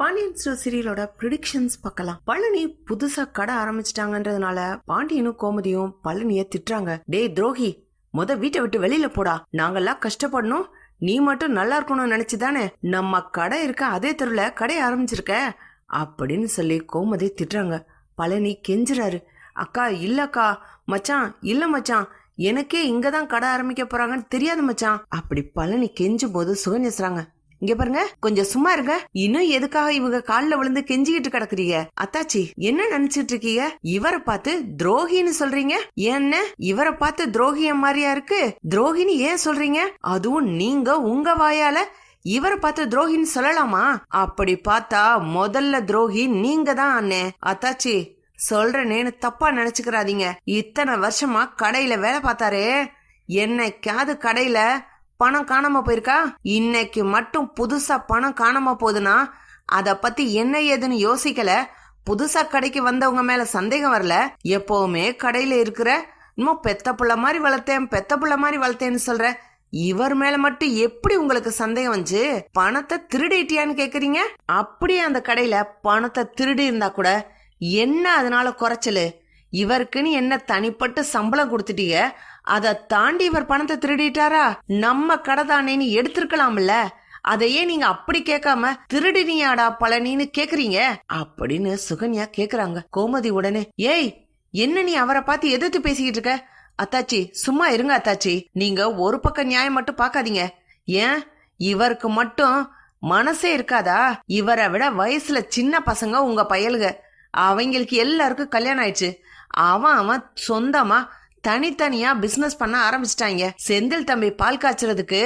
Pandian store சீரியலோட predictions பார்க்கலாம். பழனி புதுசா கடை ஆரம்பிச்சிட்டாங்கன்றதுனால பாண்டியனும் கோமதியும் பழனிய திட்டுறாங்க. டேய் துரோகி, வீட்டை விட்டு வெளியில போடா, நாங்கெல்லாம் கஷ்டப்படணும், நீ மட்டும் நல்லா இருக்கணும்னு நினைச்சுதானே நம்ம கடை இருக்க அதே தெருல கடை ஆரம்பிச்சிருக்க அப்படின்னு சொல்லி கோமதி திட்டுறாங்க. பழனி கெஞ்சுறாரு, அக்கா இல்லக்கா, மச்சான் இல்ல மச்சான், எனக்கே இங்கதான் கடை ஆரம்பிக்க போறாங்கன்னு தெரியாது மச்சான். அப்படி பழனி கெஞ்சும் போது சுகன்யசுறாங்க, இங்க பாருங்க, கொஞ்சம் சும்மா இருங்க, இன்னும் எதுக்காக இவங்க கால்ல விழுந்து கெஞ்சிக்கிட்டு கிடக்குறீங்க? அத்தாச்சி என்ன நினைச்சிட்டு இருக்கீங்க? இவரை பார்த்து துரோகின்னு சொல்றீங்க, என்ன இவரை பார்த்து துரோகிய மாதிரியா இருக்கு? துரோகின்னு ஏன் சொல்றீங்க? அதுவும் நீங்க உங்க வாயால இவரை பார்த்து துரோகின்னு சொல்லலாமா? அப்படி பார்த்தா முதல்ல துரோகி நீங்க தான் அண்ணே. அத்தாச்சி சொல்றேன்னு தப்பா நினைச்சுக்கிறாதீங்க. இத்தனை வருஷமா கடையில வேலை பார்த்தாரே, என்னைக்காவது கடையில பணம் காணாம போயிருக்கா? இன்னைக்கு மட்டும் புதுசா பணம் காணாம போகுதுன்னா அத பத்தி என்ன ஏதுன்னு யோசிக்கல. புதுசா கடைக்கு வந்தவங்க மேல சந்தேகம் வரல. எப்பவுமே கடையில இருக்கிற இன்னும் பெத்த புள்ள மாதிரி வளர்த்தேன்னு சொல்ற இவர் மேல மட்டும் எப்படி உங்களுக்கு சந்தேகம் வந்து பணத்தை திருடிட்டியான்னு கேக்குறீங்க? அப்படியே அந்த கடையில பணத்தை திருடி இருந்தா கூட என்ன அதனால குறைச்சலு? இவருக்குன்னு என்ன தனிப்பட்டு சம்பளம் கொடுத்துட்டீங்க, அதை தாண்டி இவர் பணத்தை திருடிட்டாரா? நம்ம கடை தானேன்னு எடுத்திருக்கலாம்ல, அதையே நீங்க அப்படி கேட்காம திருடினியாடா பழனின்னு கேக்குறீங்க அப்படின்னு சுகன்யா கேக்குறாங்க. கோமதி உடனே, ஏய் என்ன நீ அவரை பார்த்து எதிர்த்து பேசிக்கிட்டு இருக்க? அத்தாச்சி சும்மா இருங்க அத்தாச்சி, நீங்க ஒரு பக்கம் நியாயம் மட்டும் பாக்காதீங்க. ஏன் இவருக்கு மட்டும் மனசே இருக்காதா? இவரை விட வயசுல சின்ன பசங்க உங்க பயலுக, அவங்களுக்கு எல்லாருக்கும் கல்யாணம் ஆயிடுச்சு. அவன் சொந்தமா தனித்தனியா பிசினஸ் பண்ண ஆரம்பிச்சிட்டாங்க. செந்தில் தம்பி பால் காய்ச்சறதுக்கு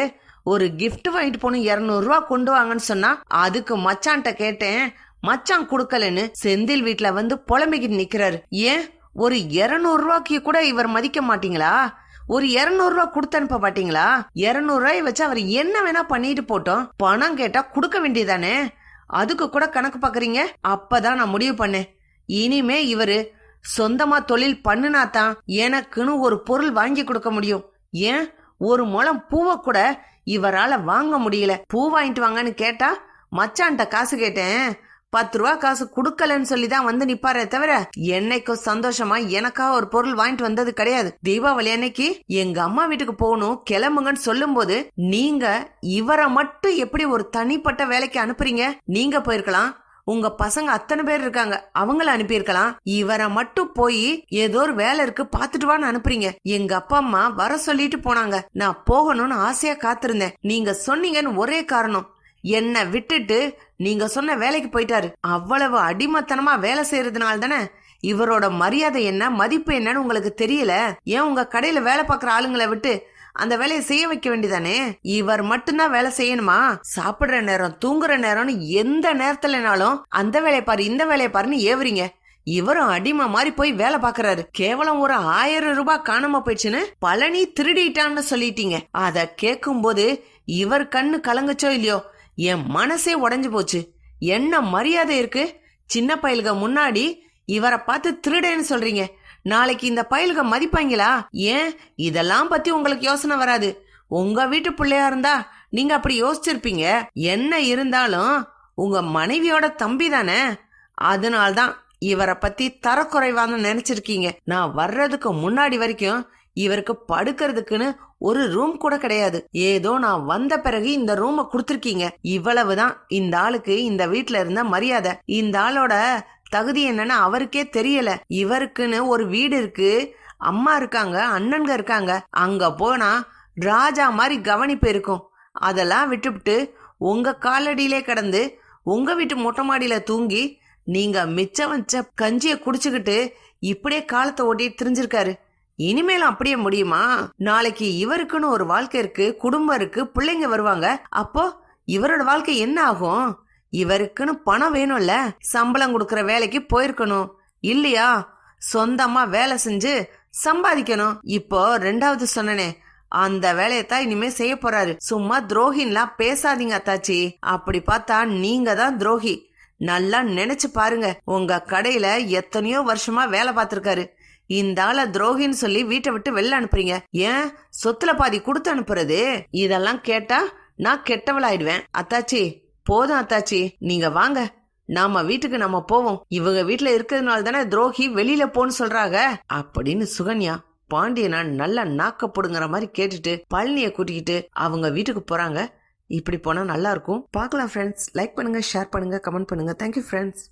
ஒரு கிஃப்ட் வாங்கிட்டு போகணும், 200 ரூபா கொண்டு வாங்கன்னு சொன்னா அதுக்கு மச்சான்ட்ட கேட்டேன், மச்சான் குடுக்கலன்னு செந்தில் வீட்டுல வந்து புலம்பிக்கிட்டு நிக்கிறாரு. ஏன் ஒரு 200 ரூபாய்க்கு கூட இவர் மதிக்க மாட்டீங்களா? ஒரு 200 ரூபா கொடுத்து அனுப்ப மாட்டீங்களா? 200 ரூபாய் வச்சு அவர் என்ன வேணா பண்ணிட்டு போட்டோம், பணம் கேட்டா கொடுக்க வேண்டியதானே, அதுக்கு கூட கணக்கு பாக்குறீங்க? அப்பதான் நான் முடிவு பண்ணேன், இனிமே இவரு சொந்தமா தொழில் பண்ணுனாதான் எனக்குன்னு ஒரு பொருள் வாங்கி கொடுக்க முடியும். ஏன் ஒரு முழம் பூவை கூட இவரால வாங்க முடியல. பூ வாங்கிட்டு வாங்கன்னு கேட்டா மச்சான்ட்ட காசு கேட்டேன், 10 ரூபா காசு குடுக்கலன்னு சொல்லிதான் வந்து நிப்பாரே தவிர என்னைக்கும் சந்தோஷமா எனக்கா ஒரு பொருள் வாங்கிட்டு வந்தது கிடையாது. தீபாவளி அன்னைக்கு எங்க அம்மா வீட்டுக்கு போகணும் கிளம்புங்கன்னு சொல்லும் போது நீங்க இவரை மட்டும் எப்படி ஒரு தனிப்பட்ட வேலைக்கு அனுப்புறீங்க? நீங்க போயிருக்கலாம், உங்க பசங்க அத்தனை பேர் இருக்காங்க, அவங்கள அனுப்பியிருக்கலாம். இவரை மட்டும் போய் ஏதோ ஒரு வேலை இருக்கு பாத்துட்டு வான்னு அனுப்புறீங்க. எங்க அப்பா அம்மா வர சொல்லிட்டு போனாங்க, நான் போகணும்னு ஆசையா காத்திருந்தேன். நீங்க சொன்னீங்கன்னு ஒரே காரணம், என்ன விட்டுட்டு நீங்க சொன்ன வேலைக்கு போயிட்டாரு. அவ்வளவு அடிமத்தனமா வேலை செய்யறதுனால தானே இவரோட மரியாதை என்ன மதிப்பு என்னன்னு உங்களுக்கு தெரியல. ஏன் உங்க கடையில வேலை பார்க்குற ஆளுங்களை விட்டு அந்த வேலையை செய்ய வைக்க வேண்டியதானே? இவர் மட்டும்தான் வேலை செய்யணுமா? சாப்பிடுற நேரம் தூங்குற நேரம்னு எந்த நேரத்துலனாலும் அந்த வேலையை பாரு இந்த வேலையை பாருன்னு ஏவுறீங்க. இவரும் அடிமை மாதிரி போய் வேலை பாக்குறாரு. கேவலம் ஒரு 1000 ரூபாய் காணாம போயிடுச்சுன்னு பழனி திருடிட்டான்னு சொல்லிட்டீங்க. அத கேட்கும் போது இவர் கண்ணு கலங்குச்சோ இல்லையோ, என் மனசே உடைஞ்சு போச்சு. என்ன மரியாதை இருக்கு? சின்ன பயலுக முன்னாடி இவரை பார்த்து திருடேன்னு சொல்றீங்க, நாளைக்கு இந்த பயலுக மதிப்பாங்களா? ஏன் இதெல்லாம் பத்தி உங்களுக்கு யோசனை வராது? உங்க வீட்டு பிள்ளையா இருந்தா நீங்க அப்படி யோசிச்சிருப்பீங்க. என்ன இருந்தாலும் உங்க மனைவியோட தம்பி தானே, அதனால்தான் இவரை பத்தி தரக்குறைவான நினைச்சிருக்கீங்க. நான் வர்றதுக்கு முன்னாடி வரைக்கும் இவருக்கு படுக்கிறதுக்குன்னு ஒரு ரூம் கூட கிடையாது. ஏதோ நான் வந்த பிறகு இந்த ரூமை கொடுத்துருக்கீங்க. இவ்வளவுதான் இந்த ஆளுக்கு இந்த வீட்டுல இருந்த மரியாதை. இந்த ஆளோட தகுதி என்னன்னு அவருக்கே தெரியல. இவருக்குன்னு ஒரு வீடு இருக்கு, அம்மா இருக்காங்க, அண்ணன்க இருக்காங்க, அங்க போனா ராஜா மாதிரி கவனிப்பு இருக்கும். அதெல்லாம் விட்டுவிட்டு உங்க காலடியிலே கிடந்து உங்க வீட்டு மொட்டை மாடியில தூங்கி நீங்க மிச்சம் வச்ச கஞ்சிய குடிச்சுக்கிட்டு இப்படியே காலத்தை ஓட்டிட்டு திரிஞ்சிருக்காரு. இனிமேலும் அப்படியே முடியுமா? நாளைக்கு இவருக்குன்னு ஒரு வாழ்க்கை இருக்கு, குடும்பம் இருக்கு, பிள்ளைங்க வருவாங்க. அப்போ இவரோட வாழ்க்கை என்ன ஆகும்? இவருக்குன்னு பணம் வேணும்ல, சம்பளம் கொடுக்கற வேலைக்கு போயிருக்கணும் இல்லையா? சொந்தமா வேலை செஞ்சு சம்பாதிக்கணும். இப்போ 2வது சொன்னனே அந்த வேலையத்தான் இனிமே செய்ய போறாரு. சும்மா துரோகின்லாம் பேசாதீங்க அத்தாச்சி. அப்படி பார்த்தா நீங்க தான் துரோகி. நல்லா நினைச்சு பாருங்க, உங்க கடையில எத்தனையோ வருஷமா வேலை பார்த்திருக்காரு. இந்த ஆள துரோகின்னு சொல்லி வீட்டை விட்டு வெளில அனுப்புறீங்க. ஏன் சொத்துல பாதி கொடுத்து அனுப்புறது? இதெல்லாம் கேட்டா நான் கெட்டவளாயிடுவேன். அத்தாச்சி போதும் அத்தாச்சி, நீங்க வாங்க, நாம வீட்டுக்கு நம்ம போவோம். இவங்க வீட்டுல இருக்கிறதுனால தானே துரோகி வெளியில போன்னு சொல்றாங்க அப்படின்னு சுகன்யா பாண்டியனா நல்லா நாக்கப்படுங்கிற மாதிரி கேட்டுட்டு பழனிய கூட்டிக்கிட்டு அவங்க வீட்டுக்கு போறாங்க. இப்படி போனா நல்லா இருக்கும். பார்க்கலாம் ஃப்ரெண்ட்ஸ். லைக் பண்ணுங்க, ஷேர் பண்ணுங்க, கமெண்ட் பண்ணுங்க. Thank you friends.